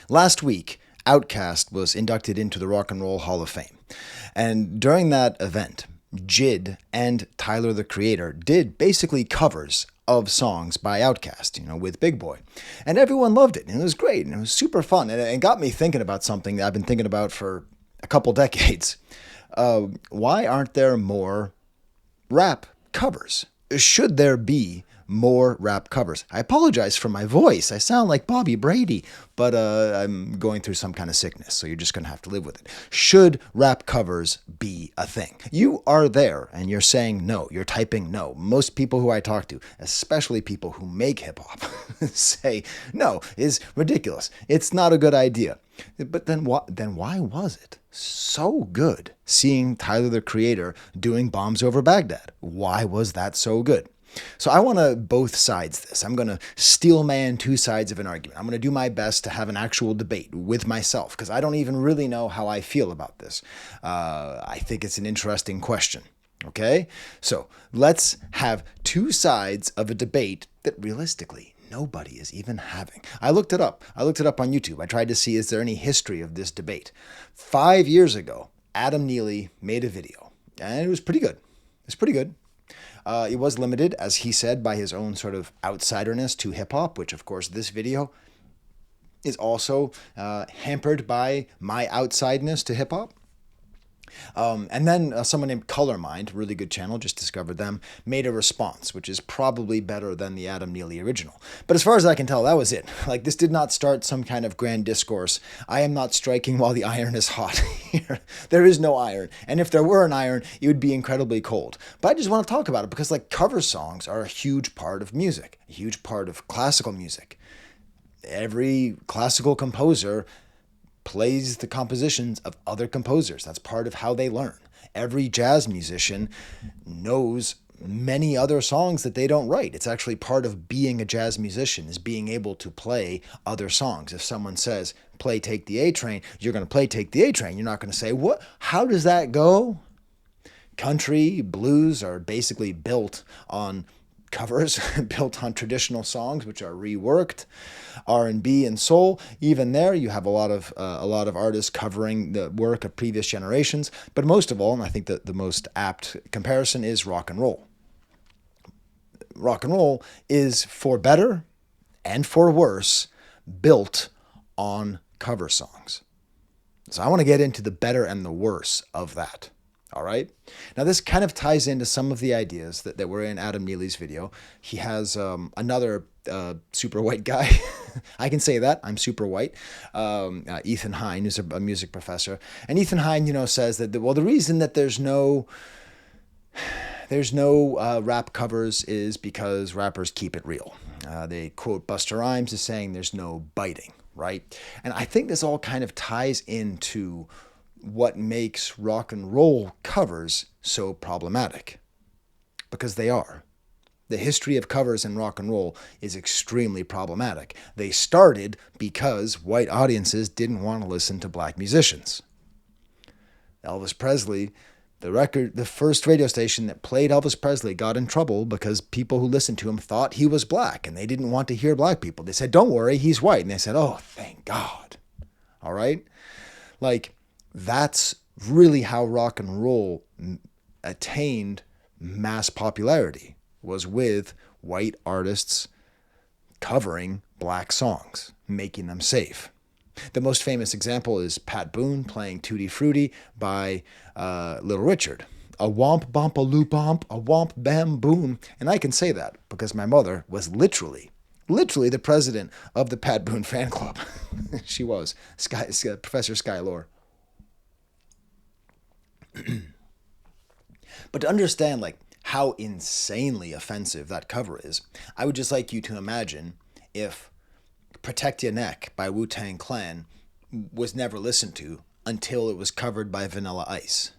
Last week, Outkast was inducted into the Rock and Roll Hall of Fame. And during that event, JID and Tyler the Creator did basically covers of songs by Outkast, with Big Boi. And everyone loved it, and it was great, and it was super fun. And it got me thinking about something that I've been thinking about for a couple decades. Why aren't there more rap covers? Should there be more rap covers? I apologize for my voice. I sound like Bobby Brady, but I'm going through some kind of sickness, so you're just going to have to live with it. Should rap covers be a thing? You are there and you're saying no. You're typing no. Most people who I talk to, especially people who make hip hop, say no, is ridiculous. It's not a good idea. But then why was it so good seeing Tyler the Creator doing Bombs Over Baghdad? Why was that so good? So I want to both sides this. I'm going to steel man two sides of an argument. I'm going to do my best to have an actual debate with myself because I don't even really know how I feel about this. I think it's an interesting question. Okay? So let's have two sides of a debate that realistically nobody is even having. I looked it up. I looked it up on YouTube. I tried to see, is there any history of this debate? 5 years ago, Adam Neely made a video, and it was pretty good. It's pretty good. It was limited, as he said, by his own sort of outsiderness to hip-hop, which, of course, this video is also hampered by my outsideness to hip-hop. And then someone named Colormind, really good channel, just discovered them, made a response, which is probably better than the Adam Neely original. But as far as I can tell, that was it. Like, this did not start some kind of grand discourse. I am not striking while the iron is hot here. There is no iron. And if there were an iron, it would be incredibly cold. But I just want to talk about it because, cover songs are a huge part of music, a huge part of classical music. Every classical composer plays the compositions of other composers. That's part of how they learn. Every jazz musician knows many other songs that they don't write. It's actually part of being a jazz musician, is being able to play other songs. If someone says, play Take the A Train, you're going to play Take the A Train. You're not going to say, what? How does that go? Country, blues are basically built on covers, built on traditional songs which are reworked. R&B and soul, even there you have a lot of artists covering the work of previous generations. But most of all, and I think that the most apt comparison is rock and roll. Rock and roll is, for better and for worse, built on cover songs. So I want to get into the better and the worse of that. All right. Now, this kind of ties into some of the ideas that were in Adam Neely's video. He has another super white guy. I can say that. I'm super white. Ethan Hine, who's a music professor. And Ethan Hine, says that, the reason that there's no rap covers is because rappers keep it real. They quote Busta Rhymes as saying there's no biting, right? And I think this all kind of ties into what makes rock and roll covers so problematic. Because they are. The history of covers in rock and roll is extremely problematic. They started because white audiences didn't want to listen to black musicians. Elvis Presley, the first radio station that played Elvis Presley got in trouble because people who listened to him thought he was black and they didn't want to hear black people. They said, don't worry, he's white. And they said, oh, thank God. All right? That's really how rock and roll attained mass popularity, was with white artists covering black songs, making them safe. The most famous example is Pat Boone playing Tutti Frutti by Little Richard. A womp bump a loop bump, a womp bam boom. And I can say that because my mother was literally the president of the Pat Boone fan club. She was, Professor Skylore. But to understand how insanely offensive that cover is, I would just like you to imagine if Protect Your Neck by Wu-Tang Clan was never listened to until it was covered by Vanilla Ice.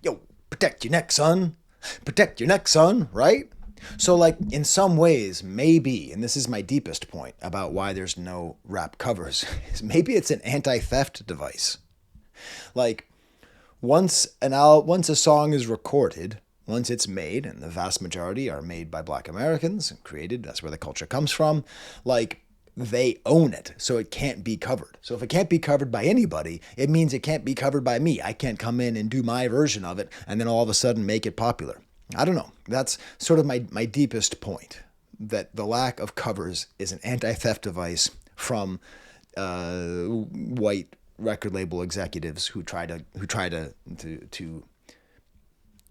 Yo, protect your neck, son. Protect your neck, son, right? So in some ways, maybe, and this is my deepest point about why there's no rap covers, is maybe it's an anti-theft device. Once a song is recorded, once it's made, and the vast majority are made by Black Americans and created, that's where the culture comes from, they own it, so it can't be covered. So if it can't be covered by anybody, it means it can't be covered by me. I can't come in and do my version of it and then all of a sudden make it popular. I don't know. That's sort of my deepest point, that the lack of covers is an anti-theft device from white record label executives who try to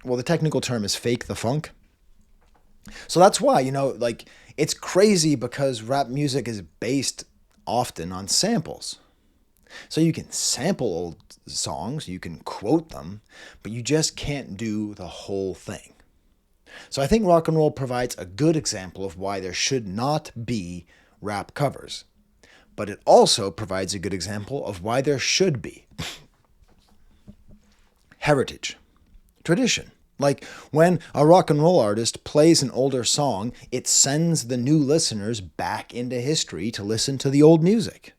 well, the technical term is fake the funk. So that's why, like, it's crazy because rap music is based often on samples. So you can sample old songs, you can quote them, but you just can't do the whole thing. So I think rock and roll provides a good example of why there should not be rap covers. But it also provides a good example of why there should be. Heritage. Tradition. Like when a rock and roll artist plays an older song, it sends the new listeners back into history to listen to the old music.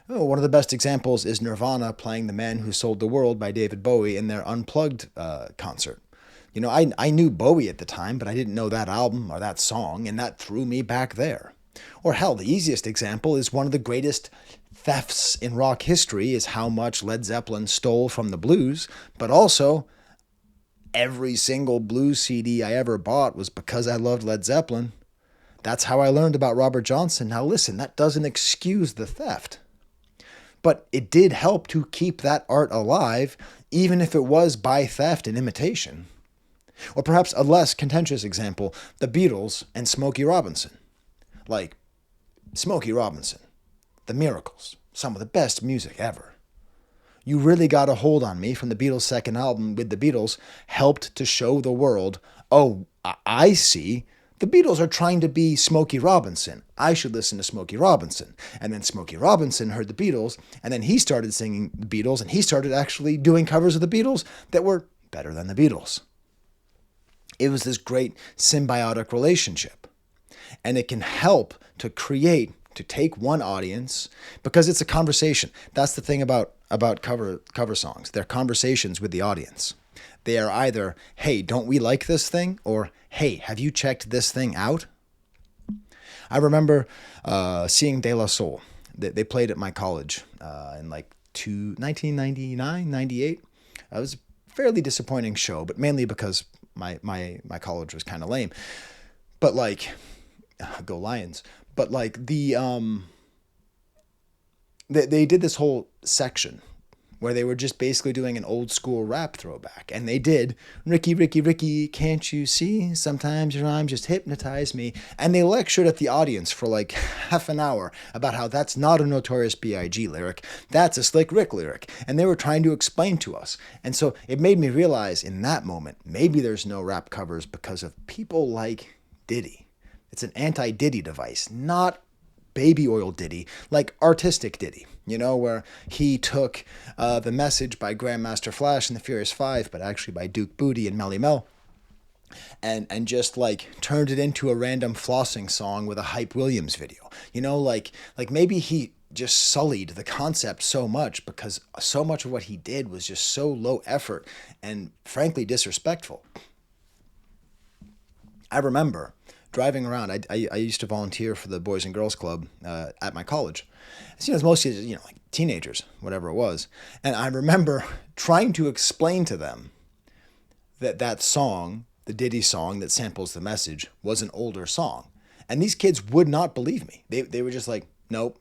Oh, one of the best examples is Nirvana playing The Man Who Sold the World by David Bowie in their Unplugged concert. I knew Bowie at the time, but I didn't know that album or that song, and that threw me back there. Or hell, the easiest example is one of the greatest thefts in rock history is how much Led Zeppelin stole from the blues, but also every single blues CD I ever bought was because I loved Led Zeppelin. That's how I learned about Robert Johnson. Now listen, that doesn't excuse the theft. But it did help to keep that art alive, even if it was by theft and imitation. Or perhaps a less contentious example, the Beatles and Smokey Robinson. Like, Smokey Robinson, The Miracles, some of the best music ever. You Really Got a Hold on Me from the Beatles' second album with the Beatles helped to show the world, oh, I see, the Beatles are trying to be Smokey Robinson. I should listen to Smokey Robinson. And then Smokey Robinson heard the Beatles, and then he started singing the Beatles, and he started actually doing covers of the Beatles that were better than the Beatles. It was this great symbiotic relationship. And it can help to take one audience, because it's a conversation. That's the thing about cover songs. They're conversations with the audience. They are either, hey, don't we like this thing? Or, hey, have you checked this thing out? I remember seeing De La Soul. They played at my college in 1999, 98. It was a fairly disappointing show, but mainly because my college was kind of lame. But go Lions. But they did this whole section where they were just basically doing an old school rap throwback. And they did, Ricky, Ricky, Ricky, can't you see? Sometimes your rhymes just hypnotize me. And they lectured at the audience for half an hour about how that's not a Notorious B.I.G. lyric. That's a Slick Rick lyric. And they were trying to explain to us. And so it made me realize in that moment, maybe there's no rap covers because of people like Diddy. It's an anti-Diddy device, not baby oil Diddy, like artistic Diddy, where he took the message by Grandmaster Flash and the Furious Five, but actually by Duke Booty and Melly Mel, and just turned it into a random flossing song with a Hype Williams video. Maybe he just sullied the concept so much because so much of what he did was just so low effort and frankly disrespectful. I remember driving around. I used to volunteer for the Boys and Girls Club at my college. It's mostly teenagers, whatever it was. And I remember trying to explain to them that song, the Diddy song that samples the message, was an older song. And these kids would not believe me. They were just like, nope,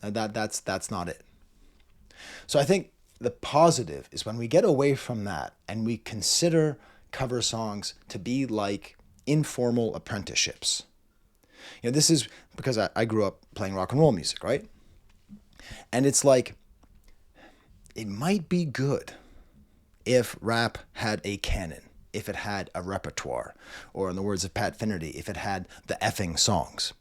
that's not it. So I think the positive is when we get away from that and we consider cover songs to be like informal apprenticeships. This is because I grew up playing rock and roll music, right? And it's it might be good if rap had a canon, if it had a repertoire, or in the words of Pat Finnerty, if it had the effing songs.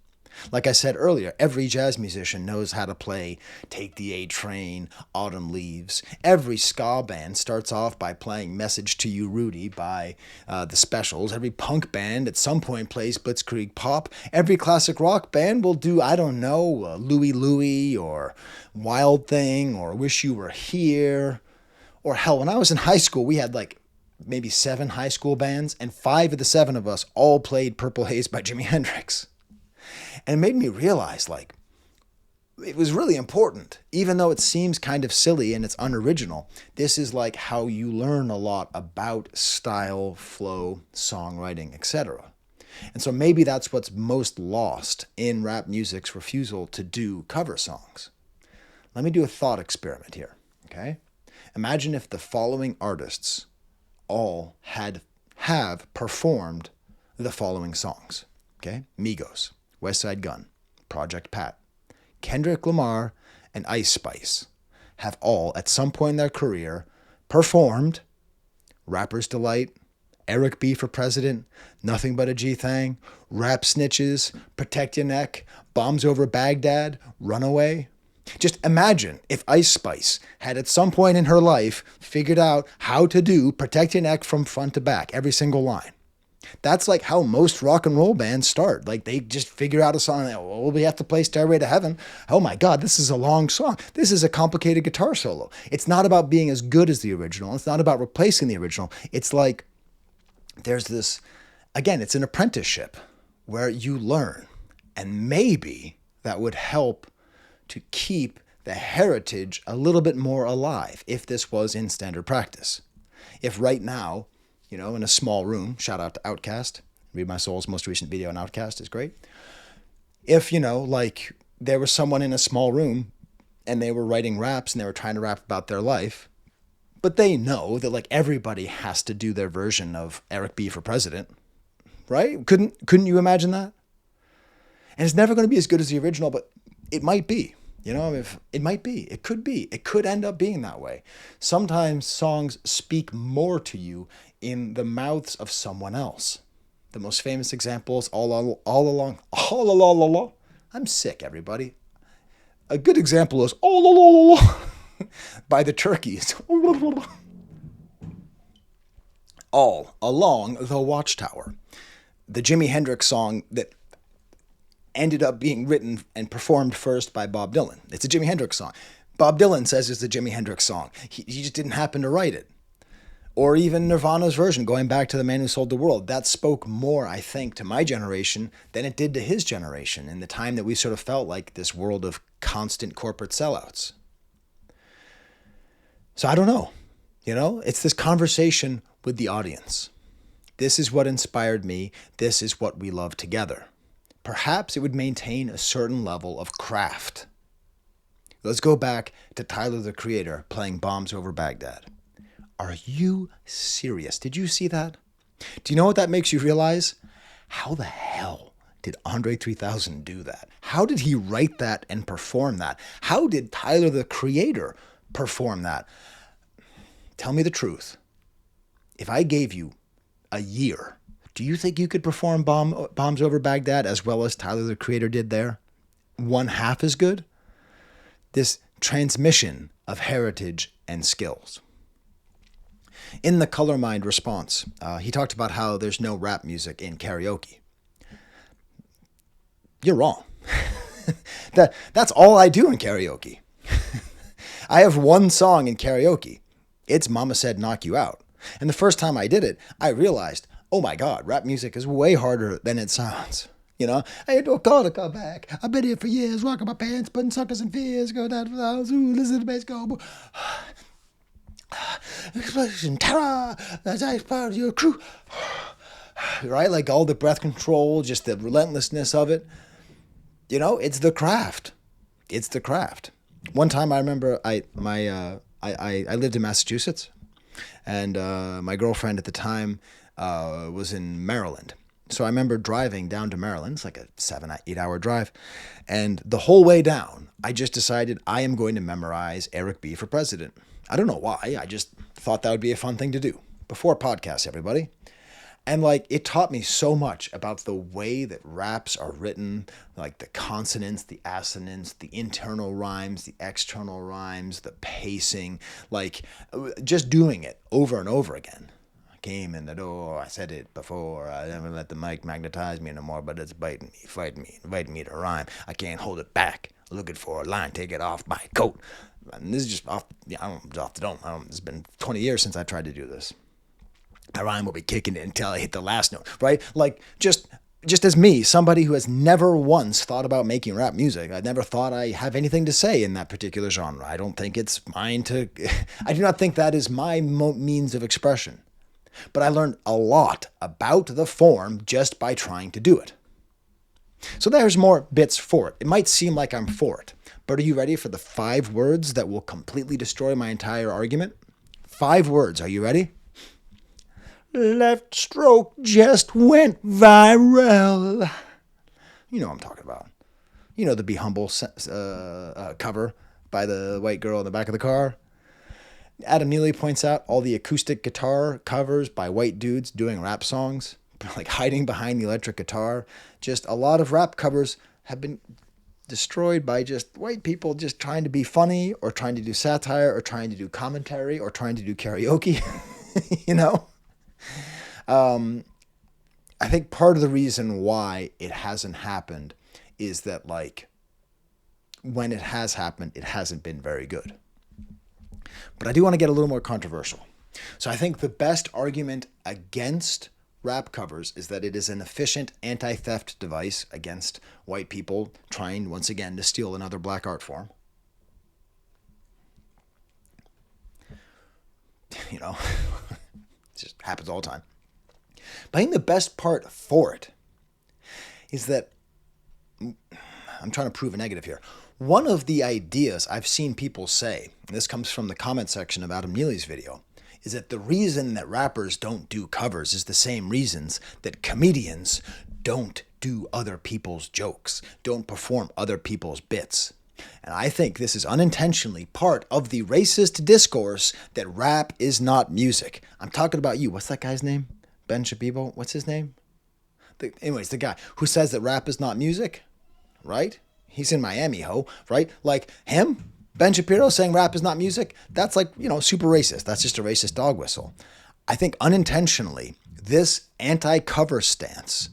Like I said earlier, every jazz musician knows how to play Take the A Train, Autumn Leaves. Every ska band starts off by playing Message to You, Rudy by The Specials. Every punk band at some point plays Blitzkrieg Pop. Every classic rock band will do, Louie Louie or Wild Thing or Wish You Were Here. Or hell, when I was in high school, we had maybe 7 high school bands, and 5 of the 7 of us all played Purple Haze by Jimi Hendrix. And it made me realize, like, it was really important, even though it seems kind of silly and it's unoriginal. This is like how you learn a lot about style, flow, songwriting, etc. And so maybe that's what's most lost in rap music's refusal to do cover songs. Let me do a thought experiment here, okay? Imagine if the following artists all have performed the following songs, okay? Migos, Westside Gunn, Project Pat, Kendrick Lamar, and Ice Spice have all, at some point in their career, performed Rapper's Delight, Eric B. for President, Nothing But a G-Thang, Rap Snitches, Protect Your Neck, Bombs Over Baghdad, Runaway. Just imagine if Ice Spice had at some point in her life figured out how to do Protect Your Neck from front to back, every single line. That's like how most rock and roll bands start. Like they just figure out a song. Well, we have to play Stairway to Heaven. Oh my God, this is a long song. This is a complicated guitar solo. It's not about being as good as the original. It's not about replacing the original. It's like there's this, again, it's an apprenticeship where you learn. And maybe that would help to keep the heritage a little bit more alive if this was in standard practice. If right now, you know, in a small room, shout out to Outkast, Read My Soul's most recent video on Outkast is great. If, you know, like there was someone in a small room and they were writing raps and they were trying to rap about their life, but they know that like everybody has to do their version of Eric B. for President, right? Couldn't you imagine that? And it's never going to be as good as the original, but it might be. You know, if it might be, it could be, it could end up being that way. Sometimes songs speak more to you in the mouths of someone else. The most famous example is all along. I'm sick, everybody. A good example is all along by the Turkeys. All Along the Watchtower. The Jimi Hendrix song that ended up being written and performed first by Bob Dylan. It's a Jimi Hendrix song. Bob Dylan says it's a Jimi Hendrix song. He just didn't happen to write it. Or even Nirvana's version, Going Back to the Man Who Sold the World. That spoke more, I think, to my generation than it did to his generation in the time that we sort of felt like this world of constant corporate sellouts. So I don't know. You know, it's this conversation with the audience. This is what inspired me. This is what we love together. Perhaps it would maintain a certain level of craft. Let's go back to Tyler, the Creator, playing Bombs Over Baghdad. Are you serious? Did you see that? Do you know what that makes you realize? How the hell did Andre 3000 do that? How did he write that and perform that? How did Tyler, the Creator, perform that? Tell me the truth. If I gave you a year, do you think you could perform Bombs Over Baghdad as well as Tyler, the Creator, did there? One half as good? This transmission of heritage and skills. In the Color Mind response, he talked about how there's no rap music in karaoke. You're wrong. That's all I do in karaoke. I have one song in karaoke. It's Mama Said Knock You Out. And the first time I did it, I realized, oh my God, rap music is way harder than it sounds. You know, I had to call to come back. I've been here for years, rocking my pants, putting suckers in fears, go down to the house, ooh, listen to the bass go. Explosion, terror, as I part of your crew. Right? Like all the breath control, just the relentlessness of it. You know, it's the craft. It's the craft. One time I remember I lived in Massachusetts, and my girlfriend at the time was in Maryland. So I remember driving down to Maryland. It's like a 7-8 hour drive. And the whole way down, I just decided I am going to memorize Eric B. for President. I don't know why. I just thought that would be a fun thing to do. Before podcasts, everybody. And like, it taught me so much about the way that raps are written, like the consonants, the assonants, the internal rhymes, the external rhymes, the pacing, like just doing it over and over again. I came in the door, I said it before, I never let the mic magnetize me no more, but it's biting me, fighting me, inviting me to rhyme. I can't hold it back, looking for a line, take it off my coat. And this is just off, off the dome. It's been 20 years since I tried to do this. My rhyme will be kicking it until I hit the last note, right? Like, just just as me, somebody who has never once thought about making rap music, I never thought I have anything to say in that particular genre. I don't think it's mine to, I do not think that is my means of expression. But I learned a lot about the form just by trying to do it. So there's more bits for it. It might seem like I'm for it, but are you ready for the 5 words that will completely destroy my entire argument? 5 words. Are you ready? Left stroke just went viral. You know what I'm talking about. You know the Be Humble cover by the white girl in the back of the car. Adam Neely points out all the acoustic guitar covers by white dudes doing rap songs, like hiding behind the electric guitar. Just a lot of rap covers have been destroyed by just white people just trying to be funny or trying to do satire or trying to do commentary or trying to do karaoke, you know? I think part of the reason why it hasn't happened is that, like, when it has happened, it hasn't been very good. But I do want to get a little more controversial. So I think the best argument against rap covers is that it is an efficient anti-theft device against white people trying, once again, to steal another black art form. You know, it just happens all the time. But I think the best part for it is that, I'm trying to prove a negative here. One of the ideas I've seen people say, and this comes from the comment section of Adam Neely's video, is that the reason that rappers don't do covers is the same reasons that comedians don't do other people's jokes, don't perform other people's bits. And I think this is unintentionally part of the racist discourse that rap is not music. I'm talking about you. What's that guy's name? Ben Shabibo? What's his name? Anyways, the guy who says that rap is not music, right? He's in Miami, right? Like him, Ben Shapiro saying rap is not music, that's like, super racist. That's just a racist dog whistle. I think unintentionally, this anti-cover stance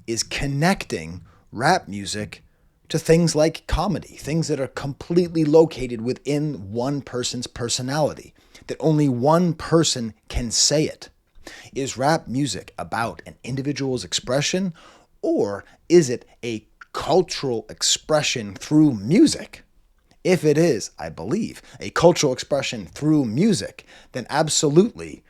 is connecting rap music to things like comedy, things that are completely located within one person's personality, that only one person can say it. Is rap music about an individual's expression, or is it a cultural expression through music? If it is, I believe, a cultural expression through music, then absolutely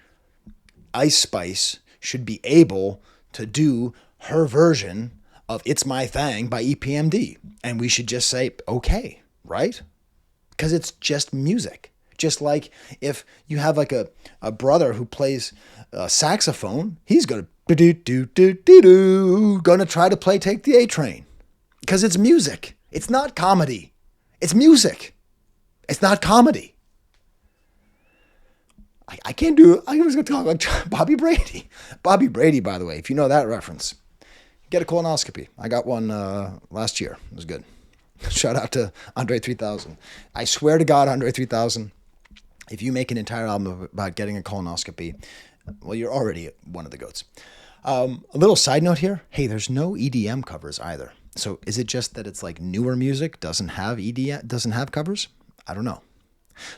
Ice Spice should be able to do her version of It's My Thang by EPMD. And we should just say, okay, right? Because it's just music. Just like if you have like a brother who plays saxophone, he's going to try to play Take the A Train. Because it's music. It's not comedy. It's music. It's not comedy. I can't do it. I was going to talk about Bobby Brady. Bobby Brady, by the way, if you know that reference, get a colonoscopy. I got one last year. It was good. Shout out to Andre 3000. I swear to God, Andre 3000, if you make an entire album about getting a colonoscopy, well, you're already one of the goats. A little side note here. Hey, there's no EDM covers either. So is it just that it's like newer music doesn't have EDM, doesn't have covers? I don't know.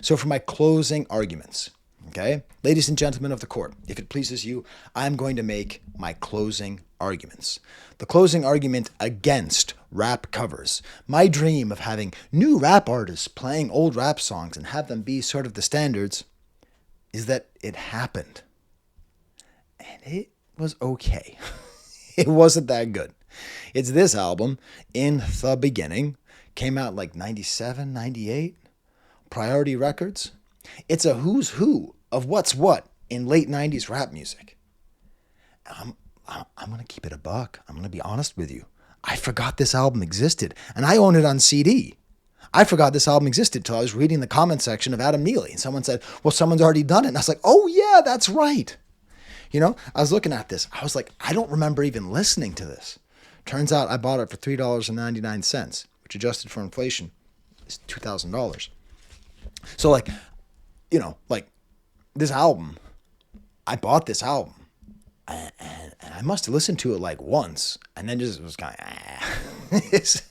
So for my closing arguments, okay, ladies and gentlemen of the court, if it pleases you, I'm going to make my closing arguments. The closing argument against rap covers. My dream of having new rap artists playing old rap songs and have them be sort of the standards is that it happened. And it was okay. It wasn't that good. It's this album, In the Beginning, came out like 97, 98, Priority Records. It's a who's who of what's what in late 90s rap music. I'm going to keep it a buck. I'm going to be honest with you. I forgot this album existed, and I own it on CD. I forgot this album existed until I was reading the comment section of Adam Neely, and someone said, well, someone's already done it. And I was like, oh yeah, that's right. I was looking at this. I was like, I don't remember even listening to this. Turns out I bought it for $3.99, which adjusted for inflation is $2,000. So like this album, I bought this album and I must have listened to it like once and then just was kind of, it's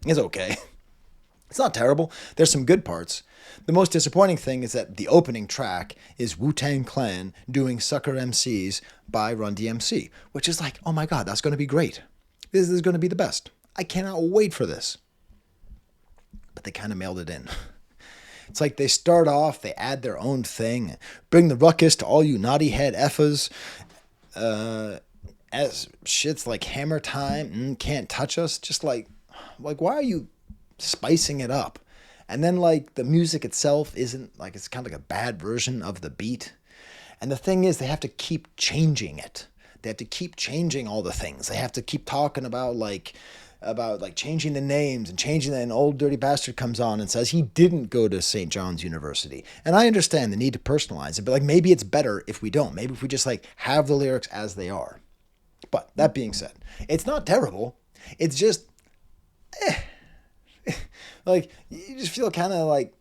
okay. It's not terrible. There's some good parts. The most disappointing thing is that the opening track is Wu-Tang Clan doing Sucker MCs by Run DMC, which is like, oh my God, that's going to be great. This is going to be the best. I cannot wait for this. But they kind of mailed it in. It's like they start off, they add their own thing, bring the ruckus to all you naughty head effas, as shit's like Hammer Time, Can't Touch Us, just like why are you spicing it up? And then like the music itself isn't like, it's kind of like a bad version of the beat. And the thing is, they have to keep changing it. They have to keep changing all the things. They have to keep talking about changing the names and changing that. An old dirty bastard comes on and says he didn't go to St. John's University. And I understand the need to personalize it, but like maybe it's better if we don't. Maybe if we just like have the lyrics as they are. But that being said, it's not terrible. It's just, like you just feel kind of like,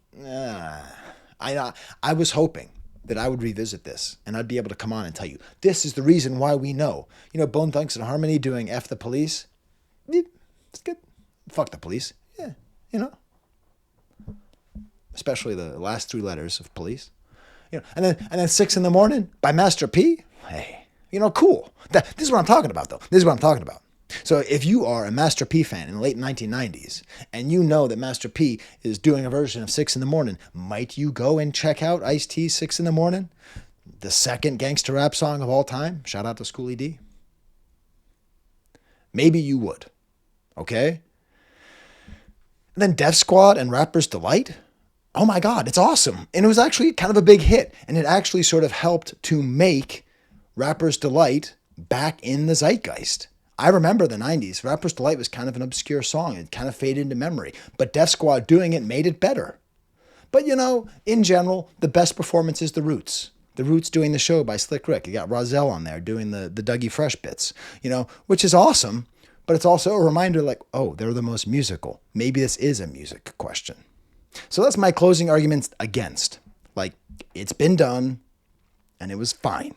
I was hoping that I would revisit this and I'd be able to come on and tell you, this is the reason why we know. You know, Bone Thugs-n-Harmony doing F the Police? It's good. Fuck the police. Yeah, you know. Especially the last three letters of police. You know, and then 6 in the Morning by Master P. Hey, you know, cool. This is what I'm talking about, though. This is what I'm talking about. So if you are a Master P fan in the late 1990s and you know that Master P is doing a version of 6 in the Morning, might you go and check out Ice-T's 6 in the Morning? The second gangster rap song of all time? Shout out to Schoolie D. Maybe you would. Okay? And then Def Squad and Rapper's Delight? Oh my God, it's awesome. And it was actually kind of a big hit. And it actually sort of helped to make Rapper's Delight back in the zeitgeist. I remember the 90s. Rapper's Delight was kind of an obscure song. It kind of faded into memory. But Def Squad doing it made it better. But you know, in general, the best performance is The Roots. The Roots doing the show by Slick Rick. You got Rozelle on there doing the Dougie Fresh bits, you know, which is awesome. But it's also a reminder like, oh, they're the most musical. Maybe this is a music question. So that's my closing arguments against. Like, it's been done, and it was fine.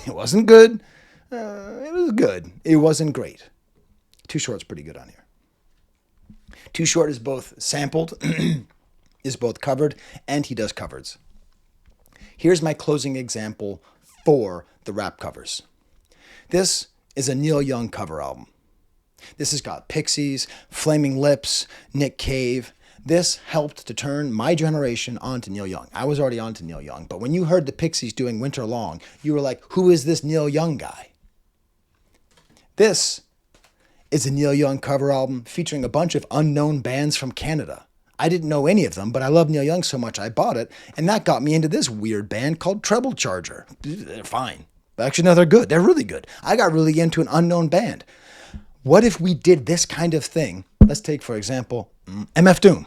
It wasn't good. It was good. It wasn't great. Too Short's pretty good on here. Too Short is both sampled, is both covered, and he does covers. Here's my closing example for the rap covers. This is a Neil Young cover album. This has got Pixies, Flaming Lips, Nick Cave. This helped to turn my generation onto Neil Young. I was already onto Neil Young, but when you heard the Pixies doing Winter Long, you were like, who is this Neil Young guy? This is a Neil Young cover album featuring a bunch of unknown bands from Canada. I didn't know any of them, but I love Neil Young so much I bought it, and that got me into this weird band called Treble Charger. They're fine. Actually, no, they're good. They're really good. I got really into an unknown band. What if we did this kind of thing? Let's take, for example, MF Doom.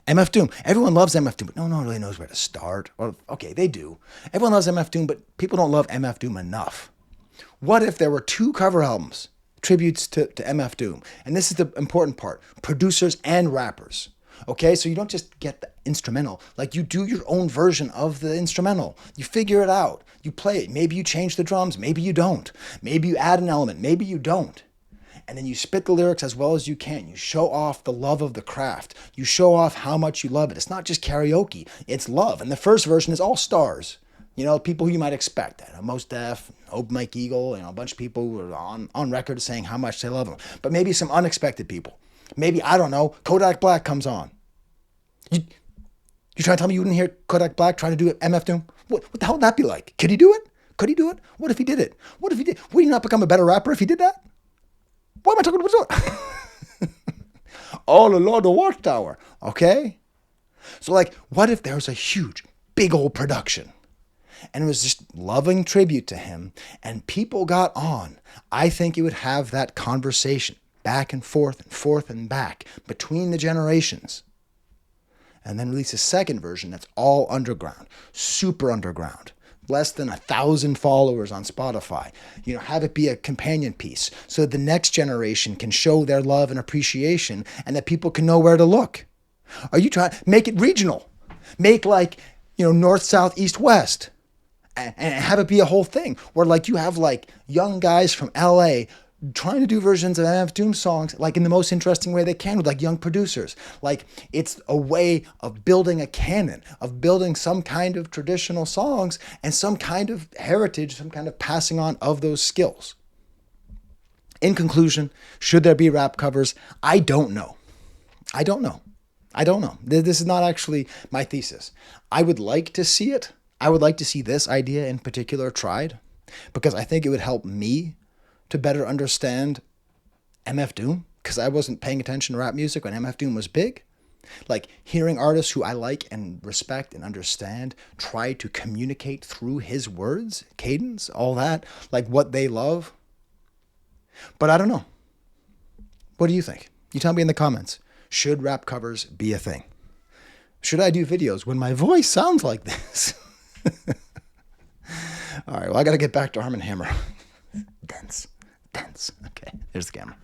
MF Doom. Everyone loves MF Doom, but no one really knows where to start. Well, okay, they do. Everyone loves MF Doom, but people don't love MF Doom enough. What if there were 2 cover albums, tributes to MF Doom? And this is the important part. Producers and rappers. Okay, so you don't just get the instrumental. Like, you do your own version of the instrumental. You figure it out. You play it. Maybe you change the drums. Maybe you don't. Maybe you add an element. Maybe you don't. And then you spit the lyrics as well as you can. You show off the love of the craft. You show off how much you love it. It's not just karaoke. It's love. And the first version is all stars. You know, people who you might expect. Mos Def, Open Mike Eagle, a bunch of people who are on record saying how much they love them. But maybe some unexpected people. Maybe, I don't know, Kodak Black comes on. You trying to tell me you didn't hear Kodak Black trying to do MF Doom? What the hell would that be like? Could he do it? Could he do it? What if he did it? What if he did? Would he not become a better rapper if he did that? What am I talking about? All along the watchtower, okay? So like, what if there was a huge, big old production? And it was just loving tribute to him, and people got on. I think it would have that conversation back and forth and back between the generations. And then release a second version that's all underground, super underground, less than 1,000 followers on Spotify. Have it be a companion piece so that the next generation can show their love and appreciation and that people can know where to look. Are you trying to make it regional? Make like, north, south, east, west. And have it be a whole thing where like you have like young guys from LA trying to do versions of MF Doom songs like in the most interesting way they can with like young producers. Like it's a way of building a canon, of building some kind of traditional songs and some kind of heritage, some kind of passing on of those skills. In conclusion, should there be rap covers? I don't know. I don't know. I don't know. This is not actually my thesis. I would like to see it. I would like to see this idea in particular tried because I think it would help me to better understand MF Doom because I wasn't paying attention to rap music when MF Doom was big. Like hearing artists who I like and respect and understand try to communicate through his words, cadence, all that, like what they love. But I don't know. What do you think? You tell me in the comments. Should rap covers be a thing? Should I do videos when my voice sounds like this? All right, well, I got to get back to Arm & Hammer. Dense. Okay, there's the camera.